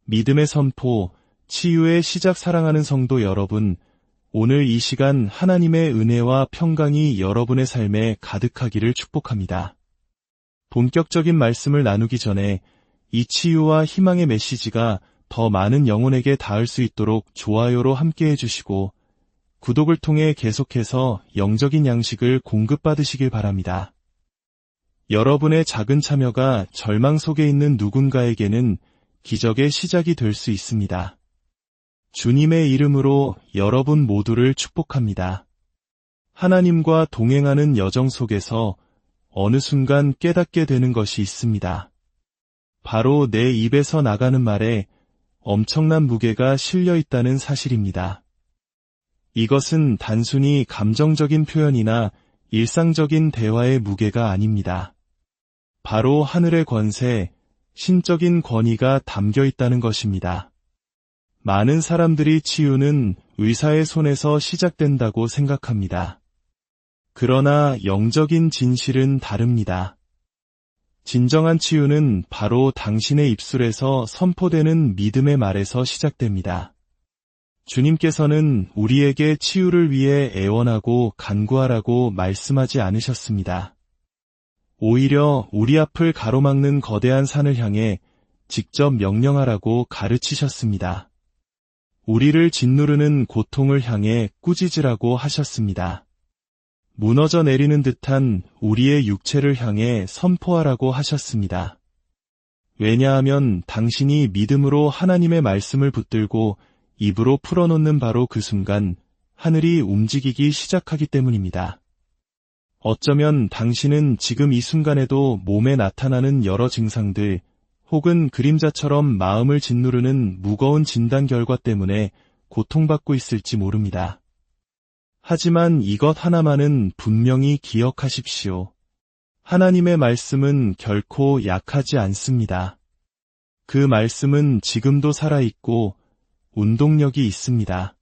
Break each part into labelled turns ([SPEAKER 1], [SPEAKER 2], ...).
[SPEAKER 1] 믿음의 선포, 치유의 시작 사랑하는 성도 여러분, 오늘 이 시간 하나님의 은혜와 평강이 여러분의 삶에 가득하기를 축복합니다. 본격적인 말씀을 나누기 전에 이 치유와 희망의 메시지가 더 많은 영혼에게 닿을 수 있도록 좋아요로 함께 해주시고 구독을 통해 계속해서 영적인 양식을 공급받으시길 바랍니다. 여러분의 작은 참여가 절망 속에 있는 누군가에게는 기적의 시작이 될 수 있습니다. 주님의 이름으로 여러분 모두를 축복합니다. 하나님과 동행하는 여정 속에서 어느 순간 깨닫게 되는 것이 있습니다. 바로 내 입에서 나가는 말에 엄청난 무게가 실려 있다는 사실입니다. 이것은 단순히 감정적인 표현이나 일상적인 대화의 무게가 아닙니다. 바로 하늘의 권세, 신적인 권위가 담겨 있다는 것입니다. 많은 사람들이 치유는 의사의 손에서 시작된다고 생각합니다. 그러나 영적인 진실은 다릅니다. 진정한 치유는 바로 당신의 입술에서 선포되는 믿음의 말에서 시작됩니다. 주님께서는 우리에게 치유를 위해 애원하고 간구하라고 말씀하지 않으셨습니다. 오히려 우리 앞을 가로막는 거대한 산을 향해 직접 명령하라고 가르치셨습니다. 우리를 짓누르는 고통을 향해 꾸짖으라고 하셨습니다. 무너져 내리는 듯한 우리의 육체를 향해 선포하라고 하셨습니다. 왜냐하면 당신이 믿음으로 하나님의 말씀을 붙들고 입으로 풀어놓는 바로 그 순간 하늘이 움직이기 시작하기 때문입니다. 어쩌면 당신은 지금 이 순간에도 몸에 나타나는 여러 증상들 혹은 그림자처럼 마음을 짓누르는 무거운 진단 결과 때문에 고통받고 있을지 모릅니다. 하지만 이것 하나만은 분명히 기억하십시오. 하나님의 말씀은 결코 약하지 않습니다. 그 말씀은 지금도 살아있고 운동력이 있습니다.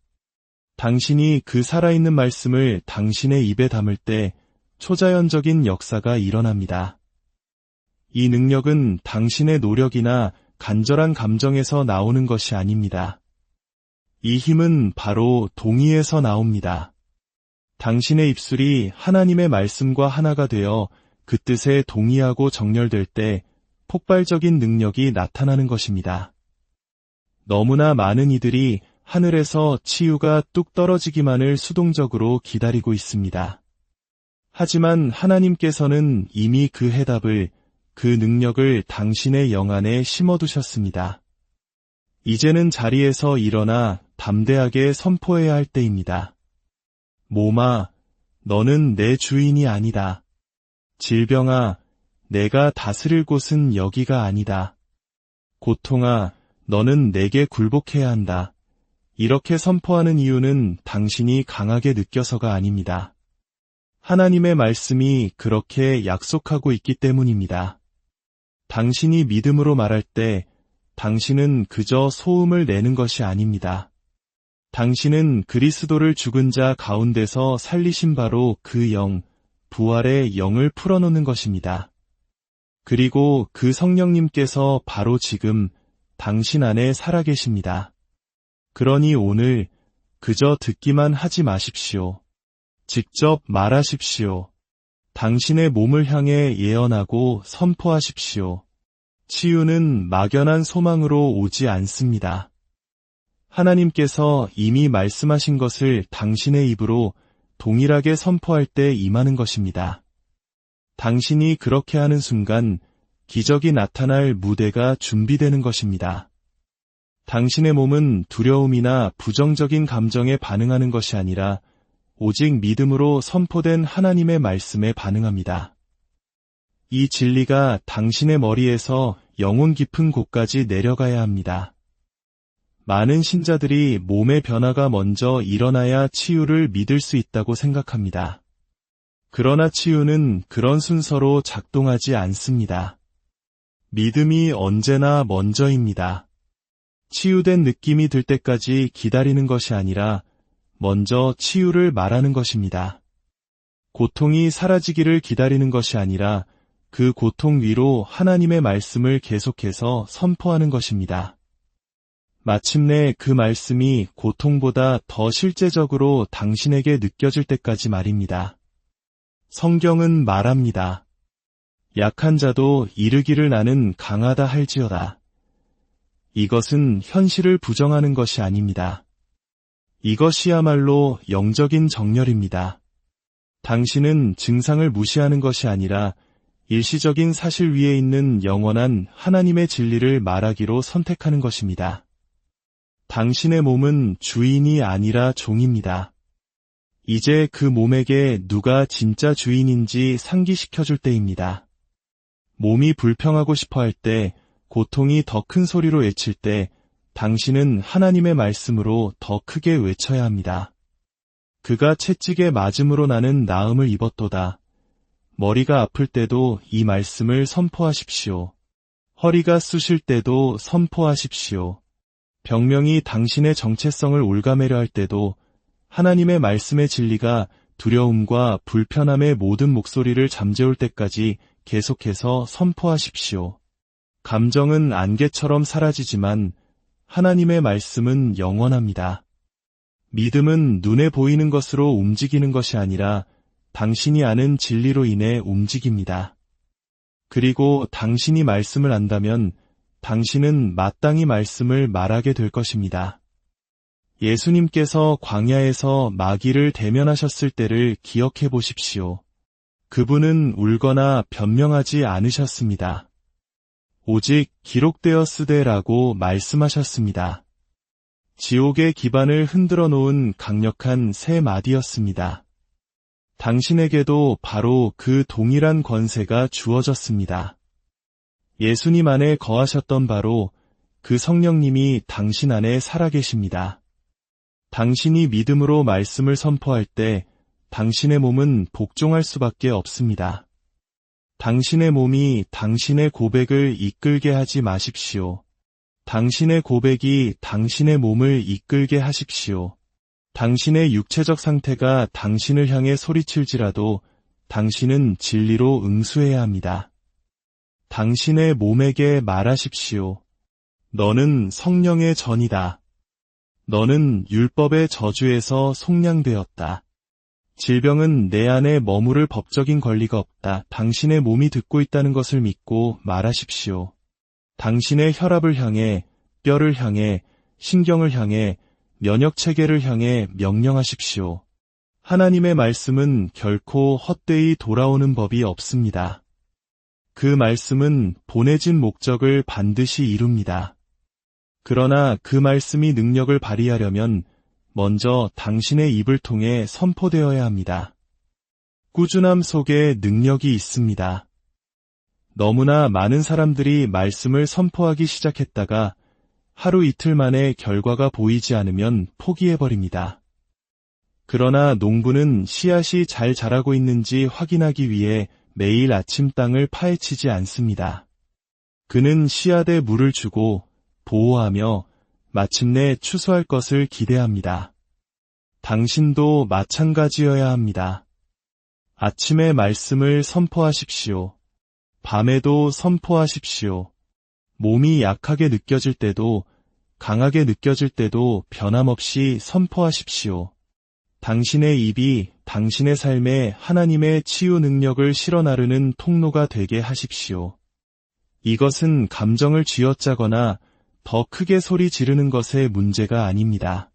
[SPEAKER 1] 당신이 그 살아있는 말씀을 당신의 입에 담을 때 초자연적인 역사가 일어납니다. 이 능력은 당신의 노력이나 간절한 감정에서 나오는 것이 아닙니다. 이 힘은 바로 동의에서 나옵니다. 당신의 입술이 하나님의 말씀과 하나가 되어 그 뜻에 동의하고 정렬될 때 폭발적인 능력이 나타나는 것입니다. 너무나 많은 이들이 하늘에서 치유가 뚝 떨어지기만을 수동적으로 기다리고 있습니다. 하지만 하나님께서는 이미 그 해답을, 그 능력을 당신의 영 안에 심어두셨습니다. 이제는 자리에서 일어나 담대하게 선포해야 할 때입니다. 몸아, 너는 내 주인이 아니다. 질병아, 내가 다스릴 곳은 여기가 아니다. 고통아, 너는 내게 굴복해야 한다. 이렇게 선포하는 이유는 당신이 강하게 느껴서가 아닙니다. 하나님의 말씀이 그렇게 약속하고 있기 때문입니다. 당신이 믿음으로 말할 때 당신은 그저 소음을 내는 것이 아닙니다. 당신은 그리스도를 죽은 자 가운데서 살리신 바로 그 영, 부활의 영을 풀어놓는 것입니다. 그리고 그 성령님께서 바로 지금 당신 안에 살아계십니다. 그러니 오늘 그저 듣기만 하지 마십시오. 직접 말하십시오. 당신의 몸을 향해 예언하고 선포하십시오. 치유는 막연한 소망으로 오지 않습니다. 하나님께서 이미 말씀하신 것을 당신의 입으로 동일하게 선포할 때 임하는 것입니다. 당신이 그렇게 하는 순간 기적이 나타날 무대가 준비되는 것입니다. 당신의 몸은 두려움이나 부정적인 감정에 반응하는 것이 아니라 오직 믿음으로 선포된 하나님의 말씀에 반응합니다. 이 진리가 당신의 머리에서 영혼 깊은 곳까지 내려가야 합니다. 많은 신자들이 몸의 변화가 먼저 일어나야 치유를 믿을 수 있다고 생각합니다. 그러나 치유는 그런 순서로 작동하지 않습니다. 믿음이 언제나 먼저입니다. 치유된 느낌이 들 때까지 기다리는 것이 아니라 먼저 치유를 말하는 것입니다. 고통이 사라지기를 기다리는 것이 아니라 그 고통 위로 하나님의 말씀을 계속해서 선포하는 것입니다. 마침내 그 말씀이 고통보다 더 실제적으로 당신에게 느껴질 때까지 말입니다. 성경은 말합니다. 약한 자도 이르기를 나는 강하다 할지어다. 이것은 현실을 부정하는 것이 아닙니다. 이것이야말로 영적인 정렬입니다. 당신은 증상을 무시하는 것이 아니라 일시적인 사실 위에 있는 영원한 하나님의 진리를 말하기로 선택하는 것입니다. 당신의 몸은 주인이 아니라 종입니다. 이제 그 몸에게 누가 진짜 주인인지 상기시켜줄 때입니다. 몸이 불평하고 싶어 할 때, 고통이 더 큰 소리로 외칠 때, 당신은 하나님의 말씀으로 더 크게 외쳐야 합니다. 그가 채찍에 맞음으로 나는 나음을 입었도다. 머리가 아플 때도 이 말씀을 선포하십시오. 허리가 쑤실 때도 선포하십시오. 병명이 당신의 정체성을 올가매려 할 때도 하나님의 말씀의 진리가 두려움과 불편함의 모든 목소리를 잠재울 때까지 계속해서 선포하십시오. 감정은 안개처럼 사라지지만 하나님의 말씀은 영원합니다. 믿음은 눈에 보이는 것으로 움직이는 것이 아니라 당신이 아는 진리로 인해 움직입니다. 그리고 당신이 말씀을 안다면 당신은 마땅히 말씀을 말하게 될 것입니다. 예수님께서 광야에서 마귀를 대면하셨을 때를 기억해 보십시오. 그분은 울거나 변명하지 않으셨습니다. 오직 기록되었으되라고 말씀하셨습니다. 지옥의 기반을 흔들어 놓은 강력한 세 마디였습니다. 당신에게도 바로 그 동일한 권세가 주어졌습니다. 예수님 안에 거하셨던 바로 그 성령님이 당신 안에 살아계십니다. 당신이 믿음으로 말씀을 선포할 때 당신의 몸은 복종할 수밖에 없습니다. 당신의 몸이 당신의 고백을 이끌게 하지 마십시오. 당신의 고백이 당신의 몸을 이끌게 하십시오. 당신의 육체적 상태가 당신을 향해 소리칠지라도 당신은 진리로 응수해야 합니다. 당신의 몸에게 말하십시오. 너는 성령의 전이다. 너는 율법의 저주에서 속량되었다. 질병은 내 안에 머무를 법적인 권리가 없다. 당신의 몸이 듣고 있다는 것을 믿고 말하십시오. 당신의 혈압을 향해, 뼈를 향해, 신경을 향해, 면역체계를 향해 명령하십시오. 하나님의 말씀은 결코 헛되이 돌아오는 법이 없습니다. 그 말씀은 보내진 목적을 반드시 이룹니다. 그러나 그 말씀이 능력을 발휘하려면 먼저 당신의 입을 통해 선포되어야 합니다. 꾸준함 속에 능력이 있습니다. 너무나 많은 사람들이 말씀을 선포하기 시작했다가 하루 이틀 만에 결과가 보이지 않으면 포기해버립니다. 그러나 농부는 씨앗이 잘 자라고 있는지 확인하기 위해 매일 아침 땅을 파헤치지 않습니다. 그는 씨앗에 물을 주고 보호하며 마침내 추수할 것을 기대합니다. 당신도 마찬가지여야 합니다. 아침에 말씀을 선포하십시오. 밤에도 선포하십시오. 몸이 약하게 느껴질 때도 강하게 느껴질 때도 변함없이 선포하십시오. 당신의 입이 당신의 삶에 하나님의 치유 능력을 실어 나르는 통로가 되게 하십시오. 이것은 감정을 쥐어짜거나 더 크게 소리 지르는 것의 문제가 아닙니다.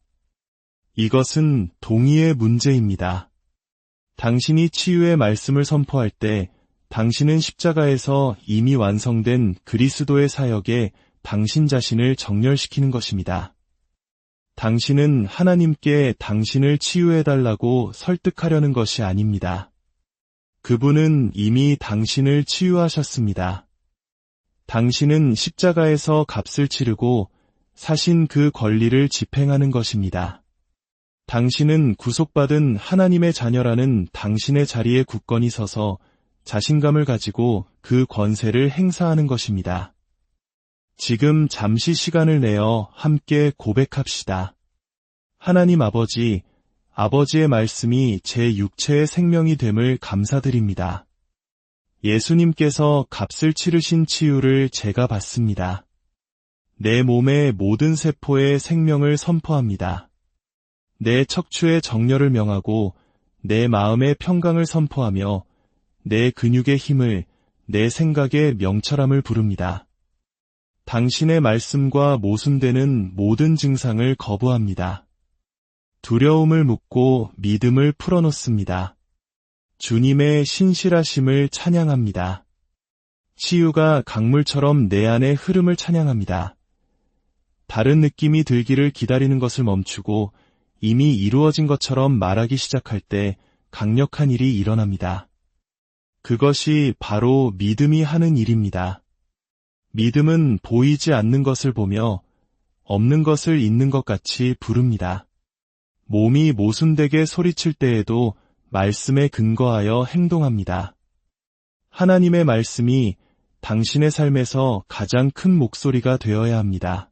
[SPEAKER 1] 이것은 동의의 문제입니다. 당신이 치유의 말씀을 선포할 때 당신은 십자가에서 이미 완성된 그리스도의 사역에 당신 자신을 정렬시키는 것입니다. 당신은 하나님께 당신을 치유해달라고 설득하려는 것이 아닙니다. 그분은 이미 당신을 치유하셨습니다. 당신은 십자가에서 값을 치르고 사신 그 권리를 집행하는 것입니다. 당신은 구속받은 하나님의 자녀라는 당신의 자리에 굳건히 서서 자신감을 가지고 그 권세를 행사하는 것입니다. 지금 잠시 시간을 내어 함께 고백합시다. 하나님 아버지, 아버지의 말씀이 제 육체의 생명이 됨을 감사드립니다. 예수님께서 값을 치르신 치유를 제가 받습니다. 내 몸의 모든 세포에 생명을 선포합니다. 내 척추의 정렬을 명하고 내 마음의 평강을 선포하며 내 근육의 힘을, 내 생각의 명철함을 부릅니다. 당신의 말씀과 모순되는 모든 증상을 거부합니다. 두려움을 묻고 믿음을 풀어놓습니다. 주님의 신실하심을 찬양합니다. 치유가 강물처럼 내 안의 흐름을 찬양합니다. 다른 느낌이 들기를 기다리는 것을 멈추고 이미 이루어진 것처럼 말하기 시작할 때 강력한 일이 일어납니다. 그것이 바로 믿음이 하는 일입니다. 믿음은 보이지 않는 것을 보며 없는 것을 있는 것 같이 부릅니다. 몸이 모순되게 소리칠 때에도 말씀에 근거하여 행동합니다. 하나님의 말씀이 당신의 삶에서 가장 큰 목소리가 되어야 합니다.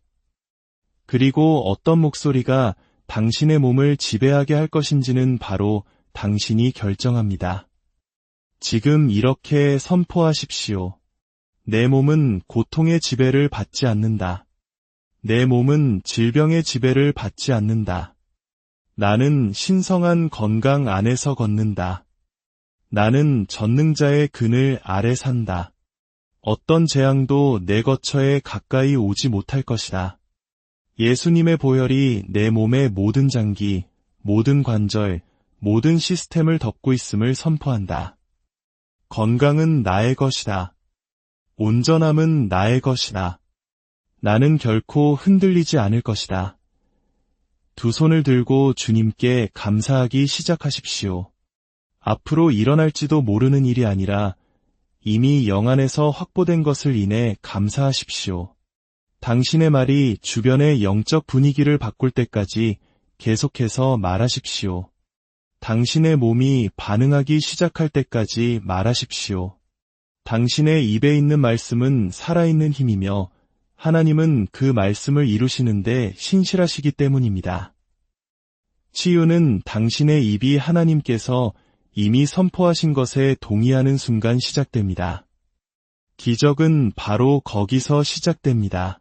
[SPEAKER 1] 그리고 어떤 목소리가 당신의 몸을 지배하게 할 것인지는 바로 당신이 결정합니다. 지금 이렇게 선포하십시오. 내 몸은 고통의 지배를 받지 않는다. 내 몸은 질병의 지배를 받지 않는다. 나는 신성한 건강 안에서 걷는다. 나는 전능자의 그늘 아래 산다. 어떤 재앙도 내 거처에 가까이 오지 못할 것이다. 예수님의 보혈이 내 몸의 모든 장기, 모든 관절, 모든 시스템을 덮고 있음을 선포한다. 건강은 나의 것이다. 온전함은 나의 것이다. 나는 결코 흔들리지 않을 것이다. 두 손을 들고 주님께 감사하기 시작하십시오. 앞으로 일어날지도 모르는 일이 아니라 이미 영안에서 확보된 것을 인해 감사하십시오. 당신의 말이 주변의 영적 분위기를 바꿀 때까지 계속해서 말하십시오. 당신의 몸이 반응하기 시작할 때까지 말하십시오. 당신의 입에 있는 말씀은 살아있는 힘이며 하나님은 그 말씀을 이루시는데 신실하시기 때문입니다. 치유는 당신의 입이 하나님께서 이미 선포하신 것에 동의하는 순간 시작됩니다. 기적은 바로 거기서 시작됩니다.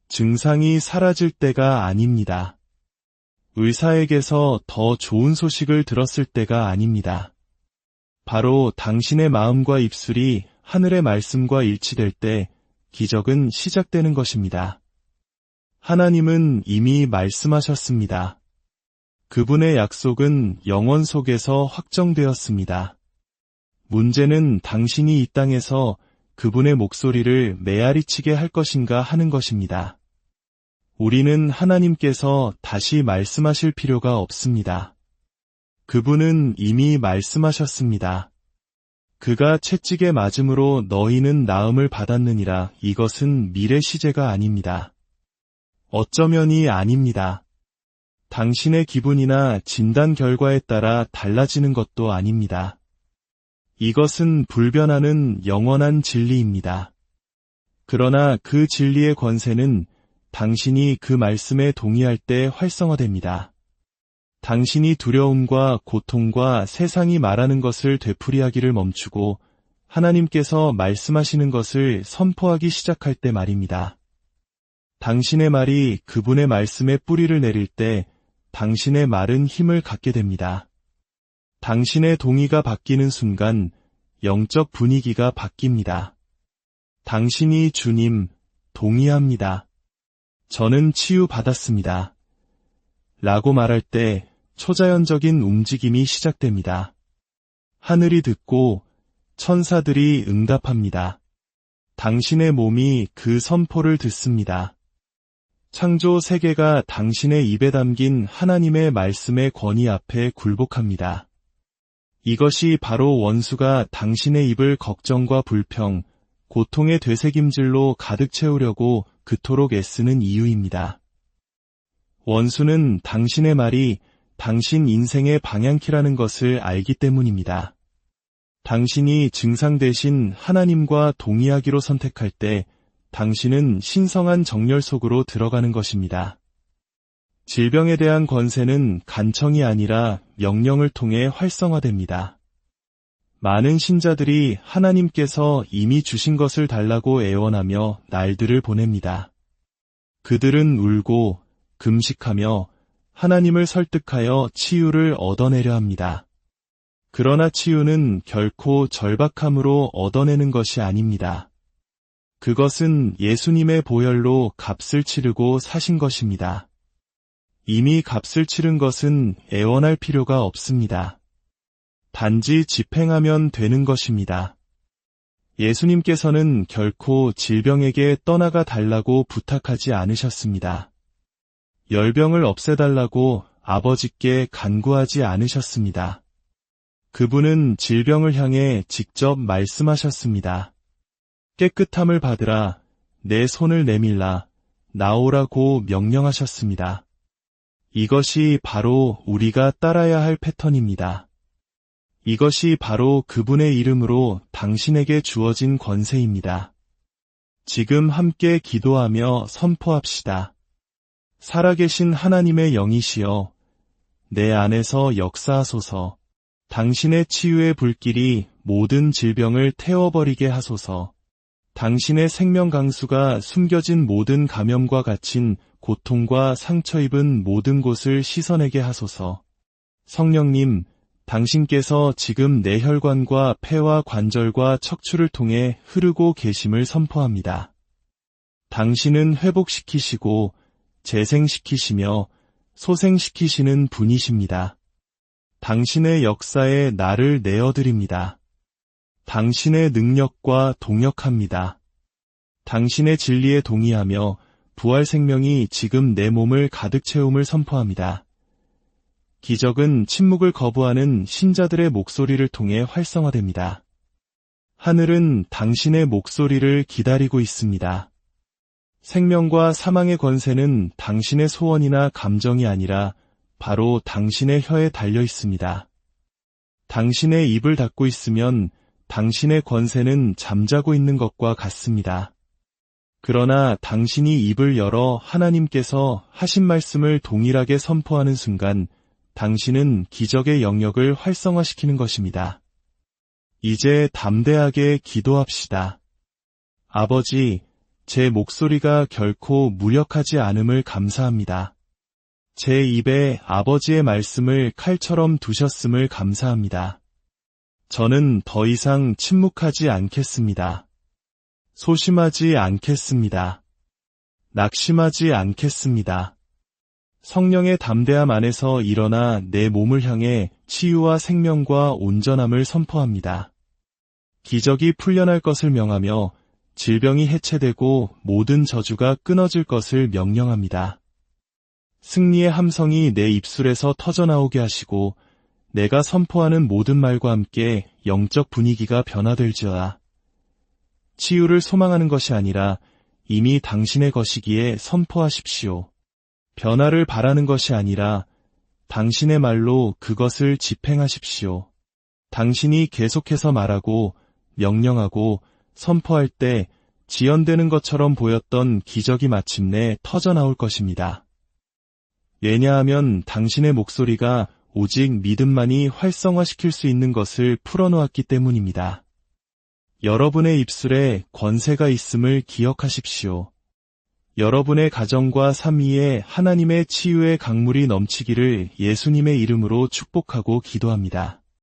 [SPEAKER 1] 증상이 사라질 때가 아닙니다. 의사에게서 더 좋은 소식을 들었을 때가 아닙니다. 바로 당신의 마음과 입술이 하늘의 말씀과 일치될 때 기적은 시작되는 것입니다. 하나님은 이미 말씀하셨습니다. 그분의 약속은 영원 속에서 확정되었습니다. 문제는 당신이 이 땅에서 그분의 목소리를 메아리치게 할 것인가 하는 것입니다. 우리는 하나님께서 다시 말씀하실 필요가 없습니다. 그분은 이미 말씀하셨습니다. 그가 채찍에 맞음으로 너희는 나음을 받았느니라. 이것은 미래 시제가 아닙니다. 어쩌면이 아닙니다. 당신의 기분이나 진단 결과에 따라 달라지는 것도 아닙니다. 이것은 불변하는 영원한 진리입니다. 그러나 그 진리의 권세는 당신이 그 말씀에 동의할 때 활성화됩니다. 당신이 두려움과 고통과 세상이 말하는 것을 되풀이하기를 멈추고 하나님께서 말씀하시는 것을 선포하기 시작할 때 말입니다. 당신의 말이 그분의 말씀에 뿌리를 내릴 때 당신의 말은 힘을 갖게 됩니다. 당신의 동의가 바뀌는 순간 영적 분위기가 바뀝니다. 당신이 주님, 동의합니다. 저는 치유받았습니다. 라고 말할 때 초자연적인 움직임이 시작됩니다. 하늘이 듣고 천사들이 응답합니다. 당신의 몸이 그 선포를 듣습니다. 창조 세계가 당신의 입에 담긴 하나님의 말씀의 권위 앞에 굴복합니다. 이것이 바로 원수가 당신의 입을 걱정과 불평, 고통의 되새김질로 가득 채우려고 그토록 애쓰는 이유입니다. 원수는 당신의 말이 당신 인생의 방향키라는 것을 알기 때문입니다. 당신이 증상 대신 하나님과 동의하기로 선택할 때 당신은 신성한 정렬 속으로 들어가는 것입니다. 질병에 대한 권세는 간청이 아니라 명령을 통해 활성화됩니다. 많은 신자들이 하나님께서 이미 주신 것을 달라고 애원하며 날들을 보냅니다. 그들은 울고 금식하며 하나님을 설득하여 치유를 얻어내려 합니다. 그러나 치유는 결코 절박함으로 얻어내는 것이 아닙니다. 그것은 예수님의 보혈로 값을 치르고 사신 것입니다. 이미 값을 치른 것은 애원할 필요가 없습니다. 단지 집행하면 되는 것입니다. 예수님께서는 결코 질병에게 떠나가 달라고 부탁하지 않으셨습니다. 열병을 없애달라고 아버지께 간구하지 않으셨습니다. 그분은 질병을 향해 직접 말씀하셨습니다. 깨끗함을 받으라, 내 손을 내밀라, 나오라고 명령하셨습니다. 이것이 바로 우리가 따라야 할 패턴입니다. 이것이 바로 그분의 이름으로 당신에게 주어진 권세입니다. 지금 함께 기도하며 선포합시다. 살아계신 하나님의 영이시여, 내 안에서 역사하소서. 당신의 치유의 불길이 모든 질병을 태워버리게 하소서. 당신의 생명 강수가 숨겨진 모든 감염과 갇힌 고통과 상처 입은 모든 곳을 씻어내게 하소서. 성령님, 당신께서 지금 내 혈관과 폐와 관절과 척추를 통해 흐르고 계심을 선포합니다. 당신은 회복시키시고 재생시키시며 소생시키시는 분이십니다. 당신의 역사에 나를 내어드립니다. 당신의 능력과 동역합니다. 당신의 진리에 동의하며 부활 생명이 지금 내 몸을 가득 채움을 선포합니다. 기적은 침묵을 거부하는 신자들의 목소리를 통해 활성화됩니다. 하늘은 당신의 목소리를 기다리고 있습니다. 생명과 사망의 권세는 당신의 소원이나 감정이 아니라 바로 당신의 혀에 달려 있습니다. 당신의 입을 닫고 있으면 당신의 권세는 잠자고 있는 것과 같습니다. 그러나 당신이 입을 열어 하나님께서 하신 말씀을 동일하게 선포하는 순간 당신은 기적의 영역을 활성화시키는 것입니다. 이제 담대하게 기도합시다. 아버지, 제 목소리가 결코 무력하지 않음을 감사합니다. 제 입에 아버지의 말씀을 칼처럼 두셨음을 감사합니다. 저는 더 이상 침묵하지 않겠습니다. 소심하지 않겠습니다. 낙심하지 않겠습니다. 성령의 담대함 안에서 일어나 내 몸을 향해 치유와 생명과 온전함을 선포합니다. 기적이 풀려날 것을 명하며 질병이 해체되고 모든 저주가 끊어질 것을 명령합니다. 승리의 함성이 내 입술에서 터져나오게 하시고 내가 선포하는 모든 말과 함께 영적 분위기가 변화될지어다. 치유를 소망하는 것이 아니라 이미 당신의 것이기에 선포하십시오. 변화를 바라는 것이 아니라 당신의 말로 그것을 집행하십시오. 당신이 계속해서 말하고 명령하고 선포할 때 지연되는 것처럼 보였던 기적이 마침내 터져나올 것입니다. 왜냐하면 당신의 목소리가 오직 믿음만이 활성화시킬 수 있는 것을 풀어놓았기 때문입니다. 여러분의 입술에 권세가 있음을 기억하십시오. 여러분의 가정과 삶 위에 하나님의 치유의 강물이 넘치기를 예수님의 이름으로 축복하고 기도합니다.